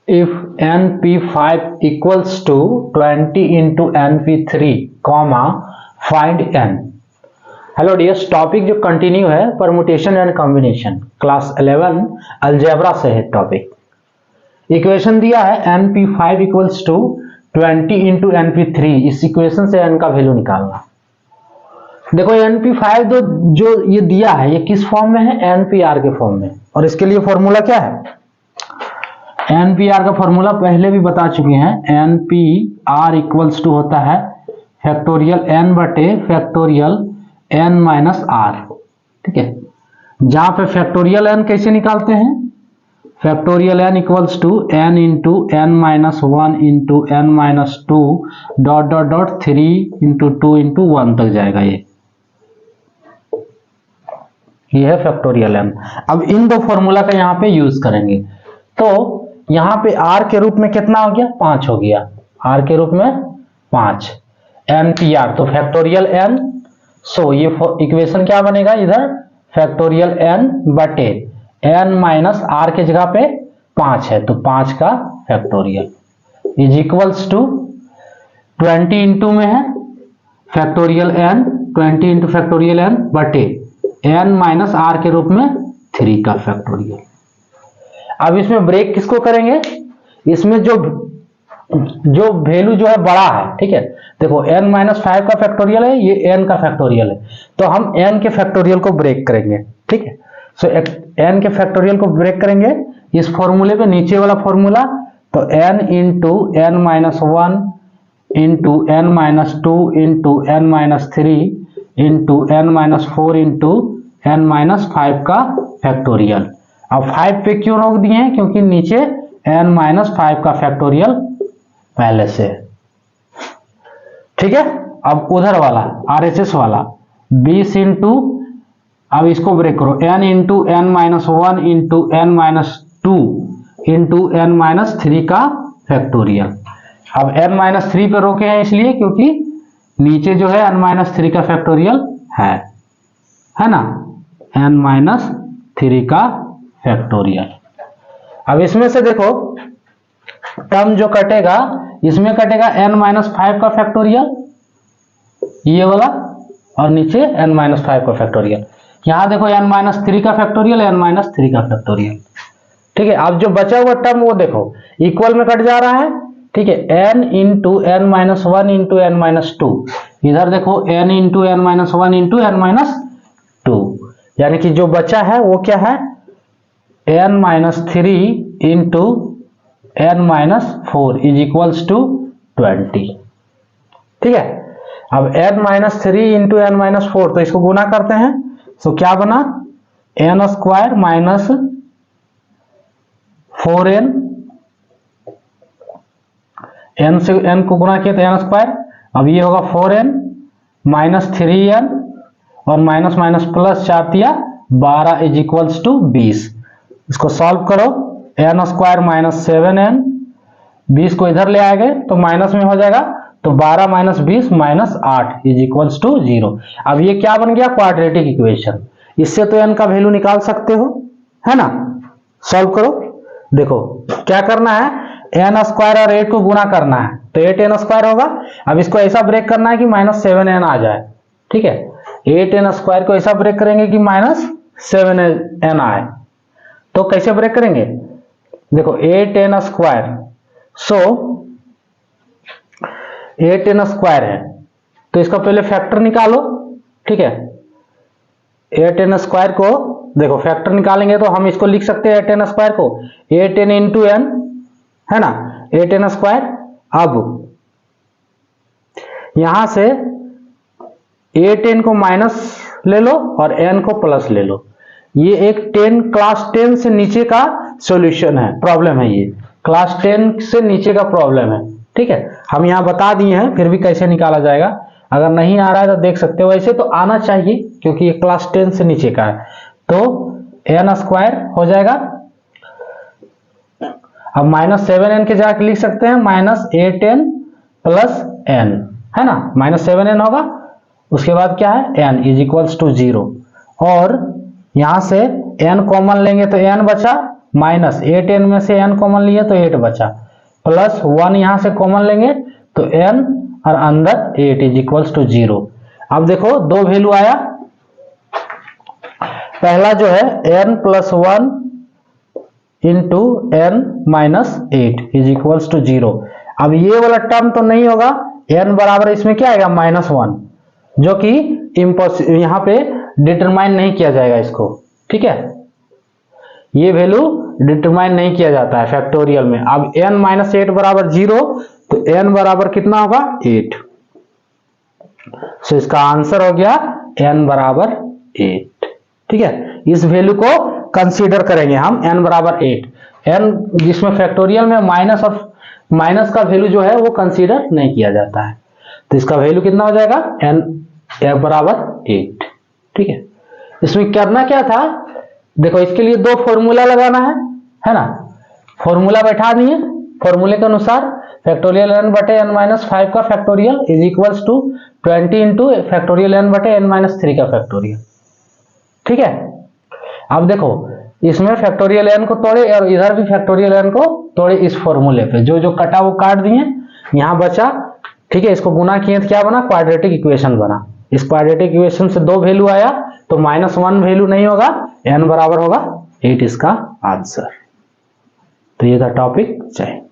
if np5 equals to 20 into np3 comma find n। Hello dears, topic जो continue है permutation and combination, class 11 algebra से है topic. Equation दिया है np5 equals to 20 into np3। इस equation से n का वैल्यू निकालना। देखो np5 जो ये दिया है ये किस फॉर्म में है, npr के फॉर्म में। और इसके लिए फॉर्मूला क्या है, npr का फॉर्मूला पहले भी बता चुके हैं। npr इक्वल्स टू होता है फैक्टोरियल n बटे फैक्टोरियल n माइनस आर। ठीक है, जहां पे फैक्टोरियल n कैसे निकालते हैं, factorial n equals to n into n minus 1 into n minus 2 dot dot dot 3 into 2 into 1 तक जाएगा। ये है फैक्टोरियल n। अब इन दो फॉर्मूला का यहाँ पे यूज करेंगे तो यहाँ पे r के रूप में कितना हो गया, 5 हो गया। r के रूप में 5 npr तो फैक्टोरियल n। सो ये इक्वेशन क्या बनेगा, इधर फैक्टोरियल n बटे n माइनस r के जगह पे 5 है तो 5 का factorial is equals to 20 into में है factorial n, 20 into factorial n बटे n माइनस r के रूप में 3 का फैक्टोरियल। अब इसमें ब्रेक किसको करेंगे, इसमें जो वैल्यू जो है बड़ा है, ठीक है। देखो n माइनस 5 का फैक्टोरियल है, ये n का फैक्टोरियल है, तो हम n के फैक्टोरियल को ब्रेक करेंगे। ठीक है, सो n के फैक्टोरियल को ब्रेक करेंगे इस फॉर्मूले पे, नीचे वाला फॉर्मूला, तो n into n minus 1 into n minus 2 into n minus 3 into n minus 4 into n minus 5 का फैक्टोरियल। अब 5 पे क्यों रोक दिए हैं, क्योंकि नीचे n माइनस 5 का फैक्टोरियल पहले से। ठीक है, अब उधर वाला RHS वाला 20 इंटू, अब इसको ब्रेक करो, n into n minus 1 into n minus 2 into n minus 3 का फैक्टोरियल। अब n माइनस 3 पे रोके हैं इसलिए क्योंकि नीचे जो है n माइनस 3 का फैक्टोरियल है ना, n माइनस 3 का फैक्टोरियल। अब इसमें से देखो टर्म जो कटेगा, इसमें कटेगा n माइनस 5 का फैक्टोरियल ये वाला, और नीचे n माइनस 5 का फैक्टोरियल। यहां देखो n माइनस 3 का फैक्टोरियल, n माइनस 3 का फैक्टोरियल। ठीक है, अब जो बचा हुआ टर्म वो देखो इक्वल में कट जा रहा है। ठीक है, n into n minus 1 into n minus 2, इधर देखो n into n minus 1 into n minus 2, यानी कि जो बचा है वो क्या है, n minus 3 into n minus 4 is equals to 20। ठीक है, अब n minus 3 into n minus 4, तो इसको गुना करते हैं, तो क्या बना, n square minus 4n, n से n को गुना किया तो n स्क्वायर, अब ये होगा 4n माइनस 3n और माइनस माइनस प्लस 4 दिया 12 इज इक्वल्स टू 20। इसको सॉल्व करो, n स्क्वायर माइनस 7n, 20 को इधर ले आएंगे तो माइनस में हो जाएगा, तो 12 minus 20 minus 8 is equals to 0। अब ये क्या बन गया, क्वाड्रेटिक इक्वेशन। इससे तो n का वैल्यू निकाल सकते हो, है ना। सॉल्व करो, देखो क्या करना है, n स्क्वायर और 8 को गुना करना है तो 8n स्क्वायर होगा। अब इसको ऐसा ब्रेक करना है कि माइनस 7n आ जाए। ठीक है, 8n स्क्वायर को ऐसा ब्रेक करेंगे कि माइनस 7n आए, तो कैसे ब्रेक करेंगे, देखो 8n स्क्वायर, सो 8n स्क्वायर है तो इसका पहले फैक्टर निकालो। ठीक है, 8n स्क्वायर को देखो फैक्टर निकालेंगे तो हम इसको लिख सकते हैं 8n स्क्वायर को 8n इंटू n, है ना, 8n स्क्वायर। अब यहां से 8n को माइनस ले लो और n को प्लस ले लो। ये एक 10 क्लास 10 से नीचे का सॉल्यूशन है, प्रॉब्लम है, ये क्लास 10 से नीचे का प्रॉब्लम है। ठीक है, हम यहां बता दिए हैं, फिर भी कैसे निकाला जाएगा, अगर नहीं आ रहा है तो देख सकते हो। वैसे तो आना चाहिए क्योंकि ये क्लास 10 से नीचे का है, तो n स्क्वायर हो जाएगा। अब माइनस 7n के जगह लिख सकते हैं माइनस 8n प्लस n, है ना, माइनस 7n होगा। उसके बाद क्या है, n इज इक्वल्स टू 0, और यहां से n कॉमन लेंगे तो n बचा माइनस 8n में से n कॉमन लिए तो 8 बचा, प्लस 1 यहां से कॉमन लेंगे तो n और अंदर 8 इज इक्वल्स टू 0। अब देखो दो वैल्यू आया, पहला जो है n plus 1 into n minus 8 is equals to 0। अब ये वाला टर्म तो नहीं होगा, n बराबर इसमें क्या आएगा -1, जो कि इम्पॉसिबल, यहाँ पे डिटरमाइन नहीं किया जाएगा इसको, ठीक है, ये वैल्यू डिटरमाइन नहीं किया जाता है फैक्टोरियल में। अब n माइनस 8 बराबर 0, तो n बराबर कितना होगा 8, सो इसका आंसर हो गया n बराबर 8, ठीक है। इस वैल्यू को कंसीडर करेंगे हम, n बराबर 8, n जिसमें फैक्टोरियल में माइनस और माइनस का वैल्यू जो है वो कंसीडर नहीं किया जाता है, तो इसका वैल्यू कितना हो जाएगा n बराबर 8, ठीक है। इसमें करना क्या था, देखो इसके लिए दो फॉर्मूला लगाना है ना, फॉर्मूला बैठा दिए, फॉर्मूले के अनुसार फैक्टोरियल n बटे n माइनस 5 का factorial is equals to 20 into factorial n बटे n माइनस 3 का फैक्टोरियल, ठीक है। अब देखो इसमें फैक्टोरियल n को तोड़े और इधर भी फैक्टोरियल n को तोड़े, इस फॉर्मूले पे जो जो कटा वो काट दिए, यहाँ बचा, ठीक है। इसको गुना किए तो क्या बना, क्वाड्रेटिक इक्वेशन बना। इस क्वाड्रेटिक इक्वेशन से दो वैल्यू आया तो -1 वैल्यू नहीं होगा, n बराबर होगा 8 इसका आंसर। तो ये था टॉपिक। जय हिंद।